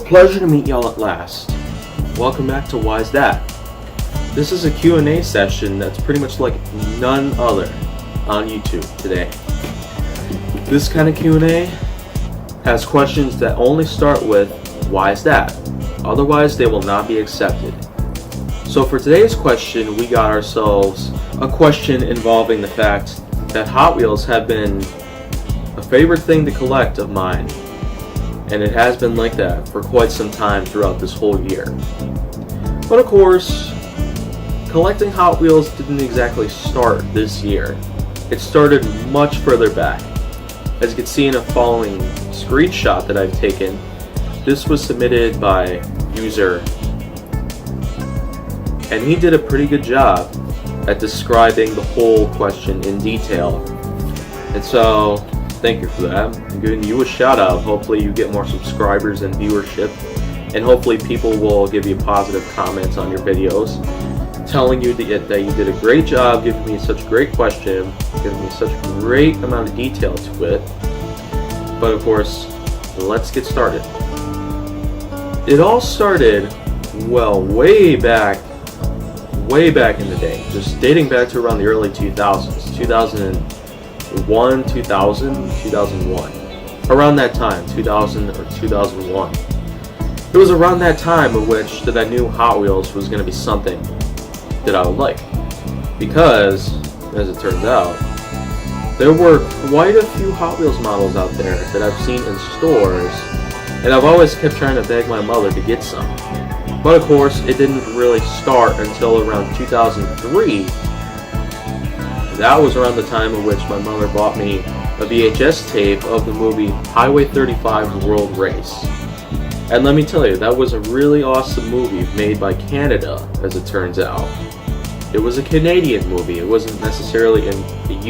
pleasure to meet y'all at last. Welcome back to Why's That? This is a Q&A session that's pretty much like none other on YouTube today. This kind of Q&A has questions that only start with, why's that? Otherwise, they will not be accepted. So for today's question, we got ourselves a question involving the fact that Hot Wheels have been a favorite thing to collect of mine. And it has been like that for quite some time throughout this whole year. But of course, collecting Hot Wheels didn't exactly start this year. It started much further back. As you can see in a following screenshot that I've taken, this was submitted by user, and he did a pretty good job at describing the whole question in detail. And so, thank you for that. I'm giving you a shout out. Hopefully you get more subscribers and viewership, and hopefully people will give you positive comments on your videos, telling you that you did a great job giving me such a great question, giving me such a great amount of detail to it. But of course, let's get started. It all started, well, way back in the day, just dating back to around the early 2000s, 2001, 2001, around that time, 2000 or 2001. It was around that time in which that I knew Hot Wheels was going to be something that I would like, because, as it turns out, there were quite a few Hot Wheels models out there that I've seen in stores, and I've always kept trying to beg my mother to get some. But of course, it didn't really start until around 2003. That was around the time in which my mother bought me a VHS tape of the movie Highway 35 World Race. And let me tell you, that was a really awesome movie made by Canada, as it turns out. It was a Canadian movie, it wasn't necessarily a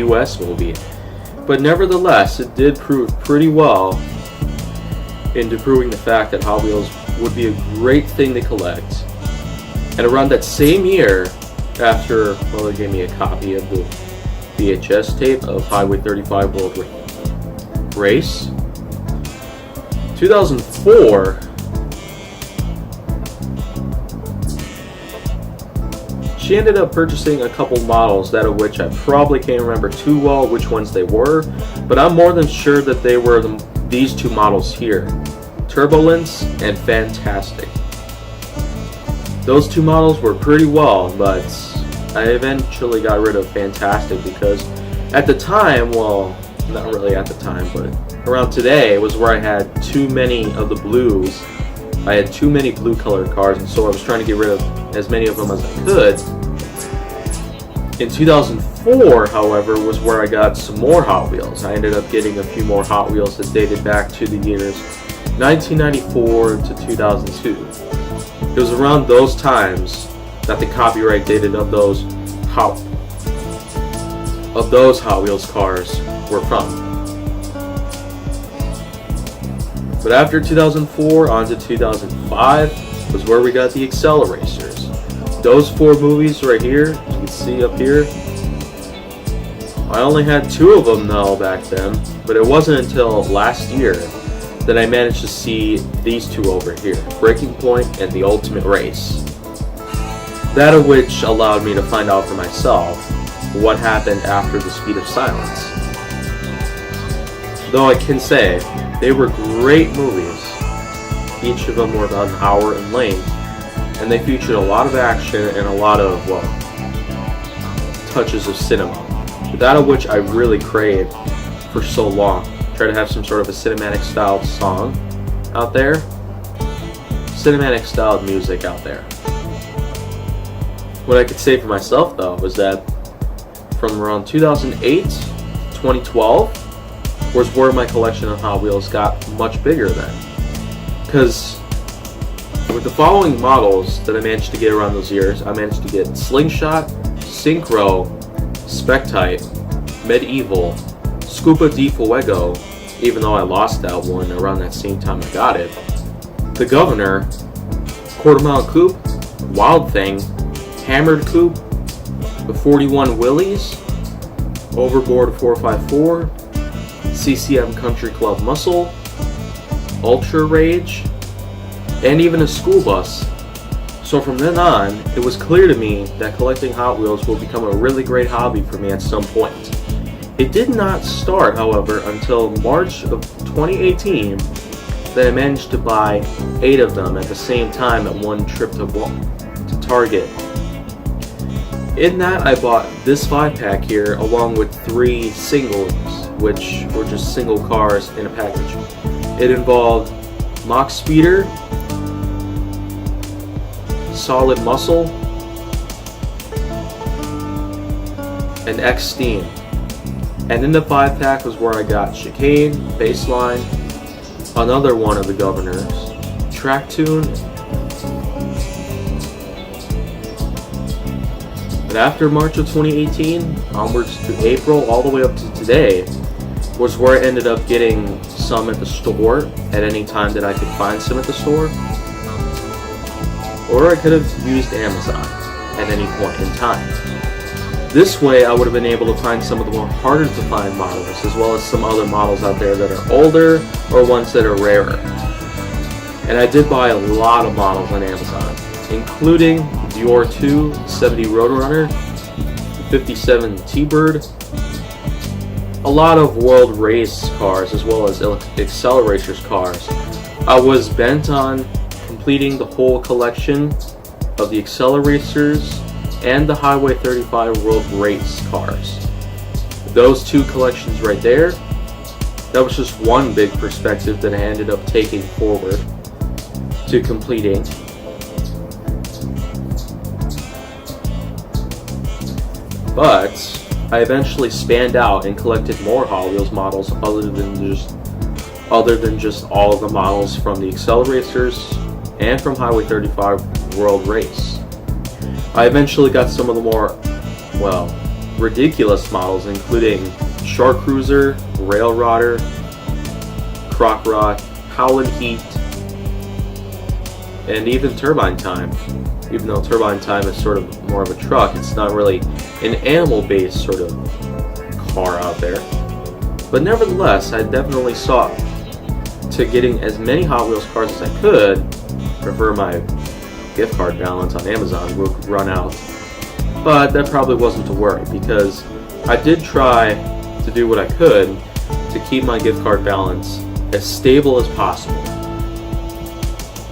US movie. But nevertheless, it did prove pretty well into proving the fact that Hot Wheels would be a great thing to collect. And around that same year, after they gave me a copy of the VHS tape of Highway 35 World Race, 2004, she ended up purchasing a couple models, that of which I probably can't remember too well which ones they were, but I'm more than sure that they were these two models here, Turbulence and Fantastic. Those two models were pretty well, but I eventually got rid of Fantastic because at the time, well, not really at the time, but around today was where I had too many of the blues. I had too many blue colored cars, and so I was trying to get rid of as many of them as I could. In 2004, however, was where I got some more Hot Wheels. I ended up getting a few more Hot Wheels that dated back to the years 1994 to 2002. It was around those times that the copyright dated of those Hot Wheels cars were from. But after 2004 on to 2005 was where we got the Acceleracers. Those four movies right here, as you can see up here, I only had two of them though back then, but it wasn't until last year that I managed to see these two over here, Breaking Point and The Ultimate Race. That of which allowed me to find out for myself what happened after The Speed of Silence. Though I can say, they were great movies. Each of them were about an hour in length, and they featured a lot of action and a lot of, well, touches of cinema. That of which I really craved for so long. Try to have some sort of a cinematic styled song out there. Cinematic styled music out there. What I could say for myself though was that from around 2008 to 2012 was where my collection of Hot Wheels got much bigger then. Because with the following models that I managed to get around those years, I managed to get Slingshot, Synchro, Spec-Type, Medieval, Scuba di Fuego, even though I lost that one around that same time I got it, the Governor, Quarter Mile Coupe, Wild Thing, Hammered Coupe, the 41 Willys, Overboard 454, CCM Country Club Muscle, Ultra Rage, and even a school bus. So from then on, it was clear to me that collecting Hot Wheels will become a really great hobby for me at some point. It did not start, however, until March of 2018 that I managed to buy 8 of them at the same time at one trip to Target. In that, I bought this 5-pack here along with 3 singles, which were just single cars in a package. It involved Mach Speeder, Solid Muscle, and X Steam. And in the 5-pack was where I got Chicane, Baseline, another one of the Governors, Track Tune, and after March of 2018, onwards to April, all the way up to today, was where I ended up getting some at the store at any time that I could find some at the store. Or I could have used Amazon at any point in time. This way I would have been able to find some of the more harder to find models, as well as some other models out there that are older or ones that are rarer. And I did buy a lot of models on Amazon, including Dior 2 70 Roadrunner, 57 T-Bird, a lot of World Race cars as well as Accelerators cars. I was bent on completing the whole collection of the Accelerators and the Highway 35 World Race cars. Those 2 collections right there, that was just one big perspective that I ended up taking forward to completing. But I eventually spanned out and collected more Hot Wheels models other than just all of the models from the Accelerators and from Highway 35 World Race. I eventually got some of the more, well, ridiculous models, including Shark Cruiser, Rail Rodder, Croc Rod, Howlin' Heat, and even Turbine Time. Even though Turbine Time is sort of more of a truck, it's not really an animal-based sort of car out there. But nevertheless, I definitely sought to getting as many Hot Wheels cars as I could. Prefer my gift card balance on Amazon would run out, but that probably wasn't to worry, because I did try to do what I could to keep my gift card balance as stable as possible.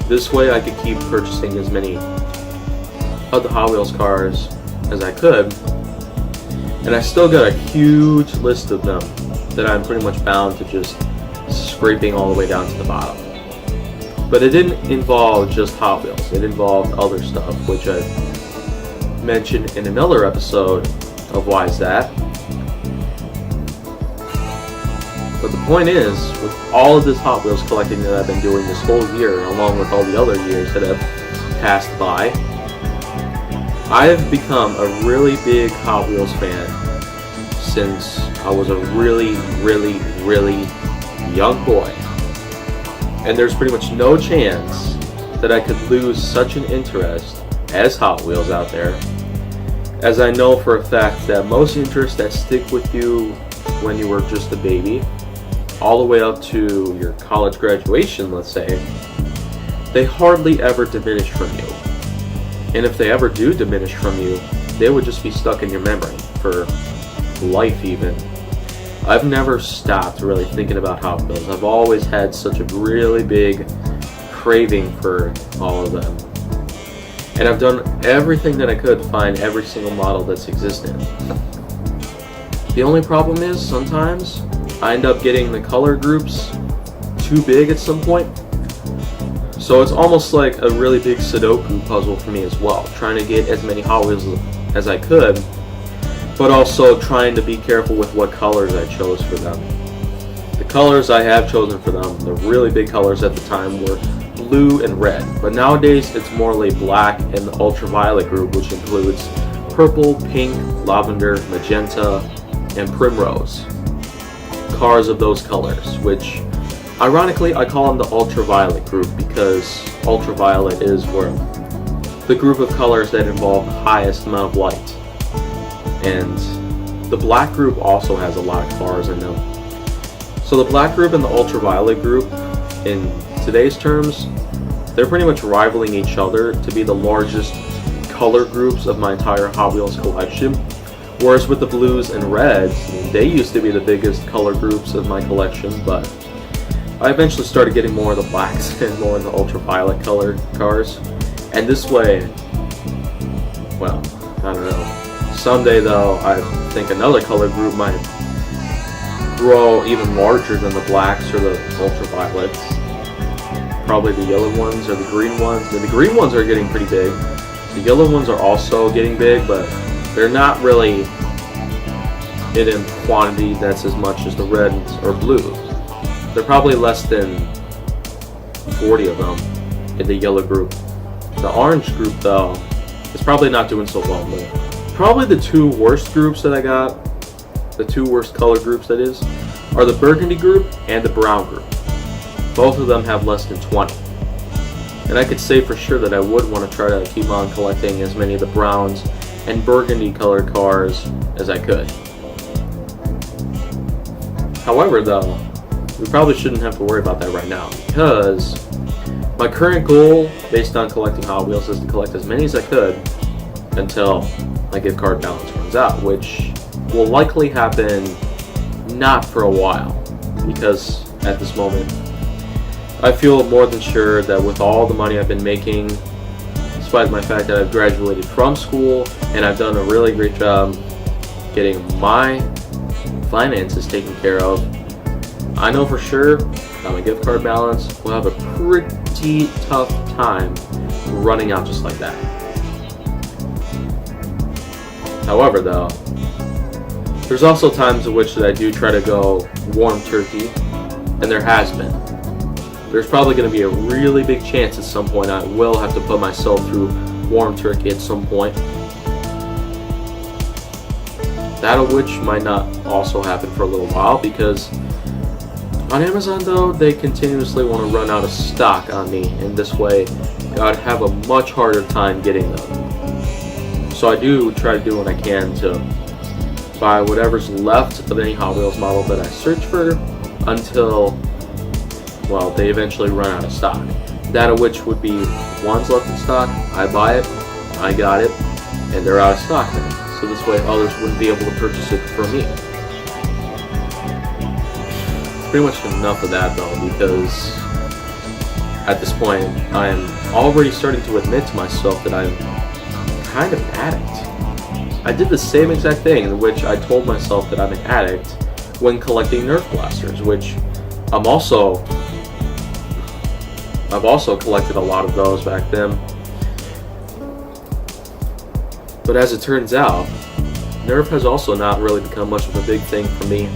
This way I could keep purchasing as many of the Hot Wheels cars as I could, and I still got a huge list of them that I'm pretty much bound to just scraping all the way down to the bottom. But it didn't involve just Hot Wheels, it involved other stuff, which I mentioned in another episode of Why Is That. But the point is, with all of this Hot Wheels collecting that I've been doing this whole year, along with all the other years that have passed by, I have become a really big Hot Wheels fan since I was a really young boy. And there's pretty much no chance that I could lose such an interest as Hot Wheels out there, as I know for a fact that most interests that stick with you when you were just a baby, all the way up to your college graduation, let's say, they hardly ever diminish from you. And if they ever do diminish from you, they would just be stuck in your memory for life even. I've never stopped really thinking about Hot Wheels. I've always had such a really big craving for all of them. And I've done everything that I could to find every single model that's existed. The only problem is, sometimes I end up getting the color groups too big at some point. So it's almost like a really big Sudoku puzzle for me as well, trying to get as many Hot Wheels as I could, but also trying to be careful with what colors I chose for them. The colors I have chosen for them, the really big colors at the time, were blue and red, but nowadays it's more like black and the ultraviolet group, which includes purple, pink, lavender, magenta, and primrose. Cars of those colors, which ironically I call them the ultraviolet group, because ultraviolet is where the group of colors that involve the highest amount of light. And the black group also has a lot of cars in them. So the black group and the ultraviolet group, in today's terms, they're pretty much rivaling each other to be the largest color groups of my entire Hot Wheels collection. Whereas with the blues and reds, they used to be the biggest color groups of my collection, but I eventually started getting more of the blacks and more of the ultraviolet colored cars. And this way, well, I don't know. Someday though, I think another color group might grow even larger than the blacks or the ultraviolets. Probably the yellow ones or the green ones. And the green ones are getting pretty big. The yellow ones are also getting big, but they're not really in quantity that's as much as the reds or blues. They're probably less than 40 of them in the yellow group. The orange group though is probably not doing so well. Probably the two worst groups that I got, the two worst color groups that is, are the burgundy group and the brown group. Both of them have less than 20. And I could say for sure that I would want to try to keep on collecting as many of the browns and burgundy colored cars as I could. However though, we probably shouldn't have to worry about that right now, because my current goal based on collecting Hot Wheels is to collect as many as I could until my gift card balance runs out, which will likely happen not for a while, because at this moment I feel more than sure that with all the money I've been making, despite my fact that I've graduated from school and I've done a really great job getting my finances taken care of, I know for sure that my gift card balance will have a pretty tough time running out just like that. However though, there's also times in which that I do try to go warm turkey, and there has been. There's probably going to be a really big chance at some point I will have to put myself through warm turkey at some point. That of which might not also happen for a little while, because on Amazon though, they continuously want to run out of stock on me, and this way I'd have a much harder time getting them. So I do try to do what I can to buy whatever's left of any Hot Wheels model that I search for until, well, they eventually run out of stock. That of which would be one's left in stock, I buy it, I got it, and they're out of stock now. So this way others wouldn't be able to purchase it from me. Pretty much enough of that though, because at this point I am already starting to admit to myself that I'm kind of an addict. I did the same exact thing in which I told myself that I'm an addict when collecting Nerf blasters, which I've also collected a lot of those back then. But as it turns out, Nerf has also not really become much of a big thing for me.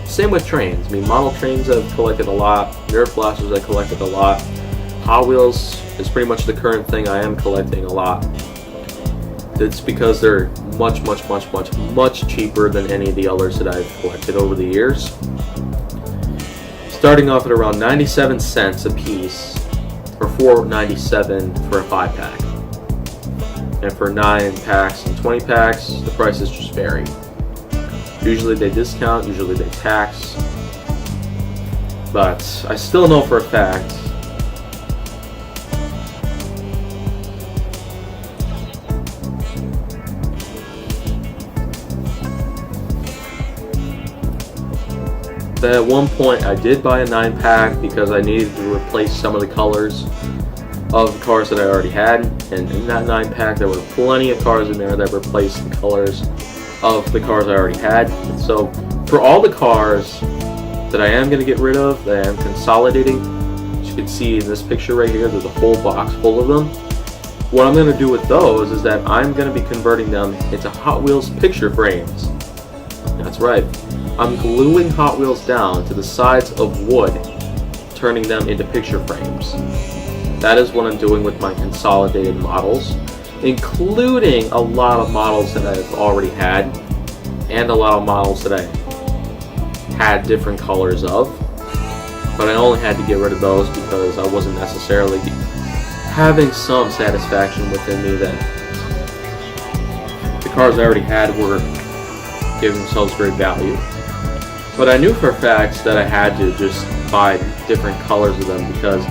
Same with trains. I mean, model trains I've collected a lot, Nerf blasters I collected a lot. Hot Wheels is pretty much the current thing I am collecting a lot. It's because they're much cheaper than any of the others that I've collected over the years. Starting off at around 97 cents a piece, or $4.97 for a 5-pack. And for 9 packs and 20 packs, the prices just vary. Usually they discount, usually they tax. But I still know for a fact that at one point I did buy a 9-pack because I needed to replace some of the colors of the cars that I already had, and in that 9-pack there were plenty of cars in there that replaced the colors of the cars I already had. So for all the cars that I am going to get rid of, that I am consolidating, as you can see in this picture right here, there's a whole box full of them. What I'm going to do with those is that I'm going to be converting them into Hot Wheels picture frames. That's right. I'm gluing Hot Wheels down to the sides of wood, turning them into picture frames. That is what I'm doing with my consolidated models, including a lot of models that I've already had, and a lot of models that I had different colors of. But I only had to get rid of those because I wasn't necessarily having some satisfaction within me that the cars I already had were giving themselves great value. But I knew for a fact that I had to just buy different colors of them because,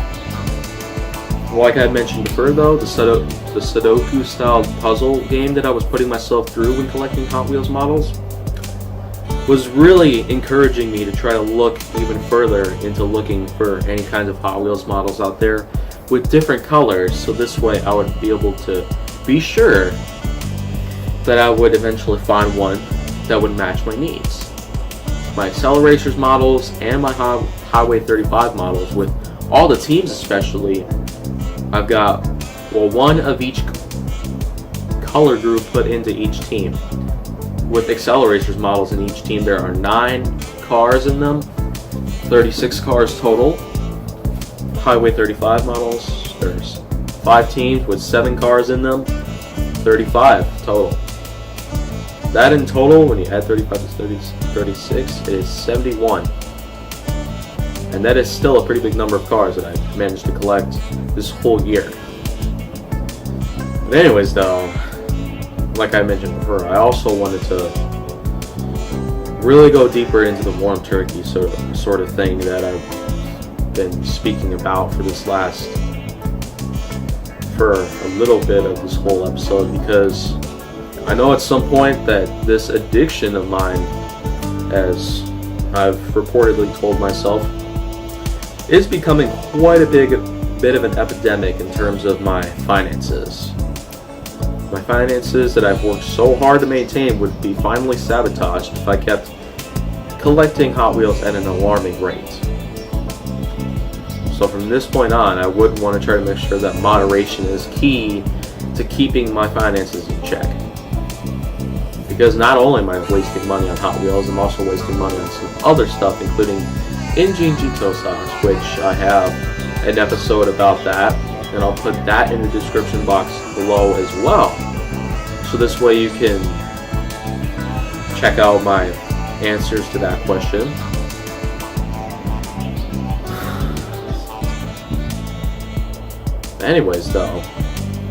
like I mentioned before though, the Sudoku style puzzle game that I was putting myself through when collecting Hot Wheels models was really encouraging me to try to look even further into looking for any kinds of Hot Wheels models out there with different colors, so this way I would be able to be sure that I would eventually find one that would match my needs. My Acceleracers models and my Highway 35 models, with all the teams especially, I've got, well, one of each color group put into each team. With Acceleracers models in each team, there are 9 cars in them, 36 cars total. Highway 35 models, there's 5 teams with 7 cars in them, 35 total. That in total, when you add 35 to 36, is 71. And that is still a pretty big number of cars that I managed to collect this whole year. But anyways though, like I mentioned before, I also wanted to really go deeper into the warm turkey sort of thing that I've been speaking about for a little bit of this whole episode, because I know at some point that this addiction of mine, as I've reportedly told myself, is becoming quite a bit of an epidemic in terms of my finances. My finances that I've worked so hard to maintain would be finally sabotaged if I kept collecting Hot Wheels at an alarming rate. So from this point on, I would want to try to make sure that moderation is key to keeping my finances in check. Because not only am I wasting money on Hot Wheels, I'm also wasting money on some other stuff, including Injin Jito sauce, which I have an episode about that, and I'll put that in the description box below as well. So this way you can check out my answers to that question. Anyways though,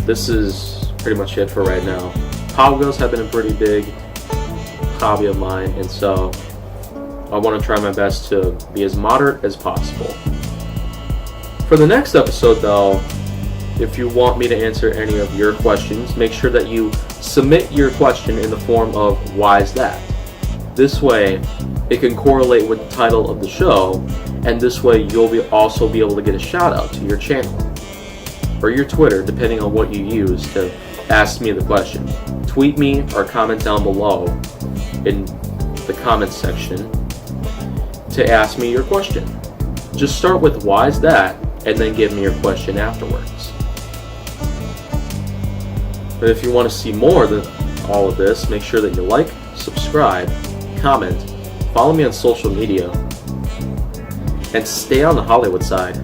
this is pretty much it for right now. Hot Wheels have been a pretty big hobby of mine, and so I want to try my best to be as moderate as possible. For the next episode though, if you want me to answer any of your questions, make sure that you submit your question in the form of "Why is that?" This way it can correlate with the title of the show, and this way you'll also be able to get a shout out to your channel or your Twitter, depending on what you use to ask me the question. Tweet me or comment down below in the comments section to ask me your question. Just start with "Why is that?" and then give me your question afterwards. But if you want to see more of all of this, make sure that you like, subscribe, comment, follow me on social media, and stay on the Hollywood side.